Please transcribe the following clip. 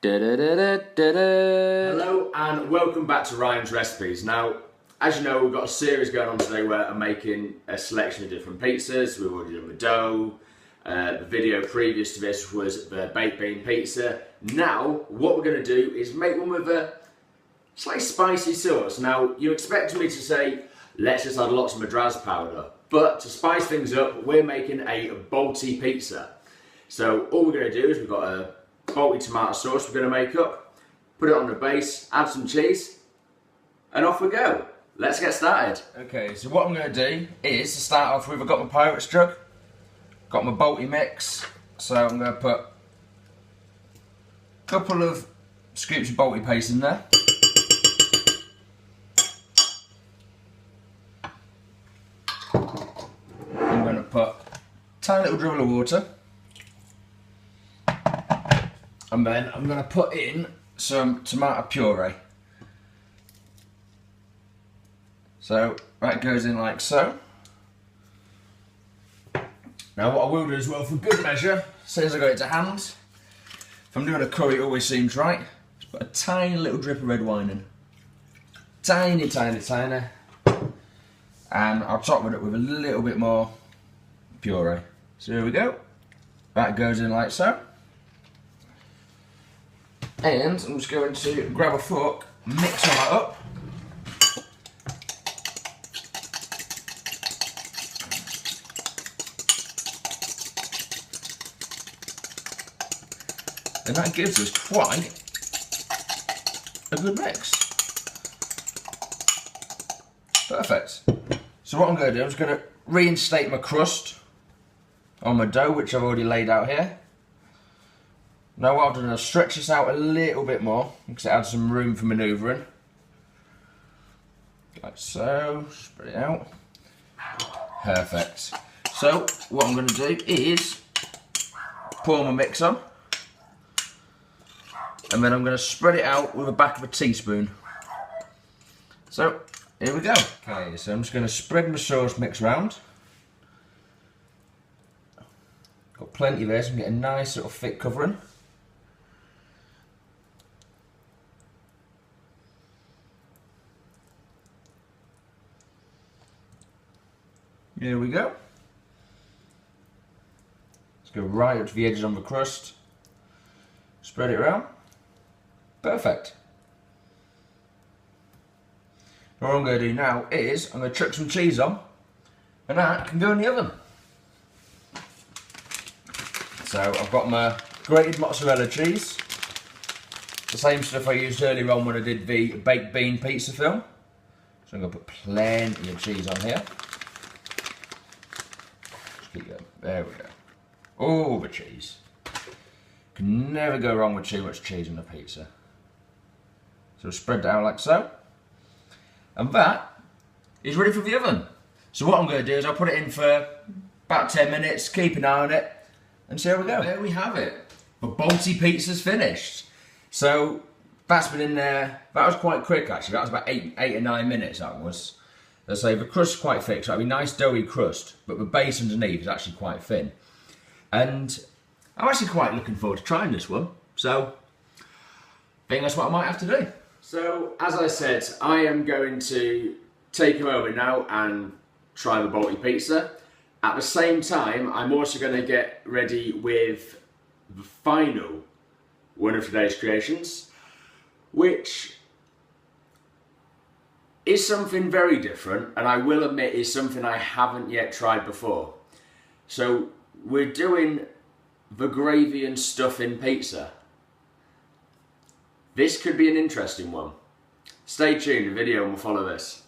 Hello and welcome back to Ryan's Recipes. Now, as you know, we've got a series going on today where I'm making a selection of different pizzas. We've already done the dough. The video previous to this was the baked bean pizza. Now, what we're going to do is make one with a slightly spicy sauce. Now, you expect me to say, let's just add lots of madras powder. But to spice things up, we're making a Balti pizza. So all we're going to do is we've got a Balti tomato sauce we're going to make up, put it on the base, add some cheese, and off we go. Let's get started. Okay, so what I'm going to do is to start off with, I've got my Pirate's jug, got my Balti mix, so I'm going to put a couple of scoops of Balti paste in there. I'm going to put a tiny little dribble of water. And then I'm going to put in some tomato puree. So that goes in like so. Now what I will do as well, for good measure, as soon as I got it to hand, if I'm doing a curry, it always seems right, just put a tiny little drip of red wine in. Tiny, tiny, tiny. And I'll top it up with a little bit more puree. So here we go. That goes in like so. And I'm just going to grab a fork, mix all that up. And that gives us quite a good mix. Perfect. So what I'm going to do, I'm just going to reinstate my crust on my dough, which I've already laid out here. Now what I've done is I've stretched this out a little bit more because it adds some room for manoeuvring. Like so, spread it out. Perfect. So what I'm going to do is pour my mix on, and then I'm going to spread it out with the back of a teaspoon. So here we go. Okay, so I'm just going to spread my sauce mix around. Got plenty there, so I can get a nice sort of thick covering. Here we go. Let's go right up to the edges on the crust. Spread it around. Perfect. What I'm going to do now is I'm going to chuck some cheese on, and that can go in the oven. So I've got my grated mozzarella cheese, the same stuff I used earlier on when I did the baked bean pizza film. So I'm going to put plenty of cheese on here. Keep going. There we go. Oh, the cheese. Can never go wrong with too much cheese on a pizza. So spread that out like so. And that is ready for the oven. So what I'm going to do is I'll put it in for about 10 minutes, keep an eye on it, and see how we go. There we have it. The Balti pizza's finished. So that's been in there. That was quite quick actually. That was about 8 or 9 minutes that was. As I say, the crust's quite thick, so it'll be a nice doughy crust, but the base underneath is actually quite thin. And I'm actually quite looking forward to trying this one, so I think that's what I might have to do. So, as I said, I am going to take a moment now and try the Balti pizza. At the same time, I'm also going to get ready with the final one of today's creations, which is something very different, and I will admit is something I haven't yet tried before. So we're doing the gravy and stuffing pizza. This could be an interesting one. Stay tuned, the video will follow this.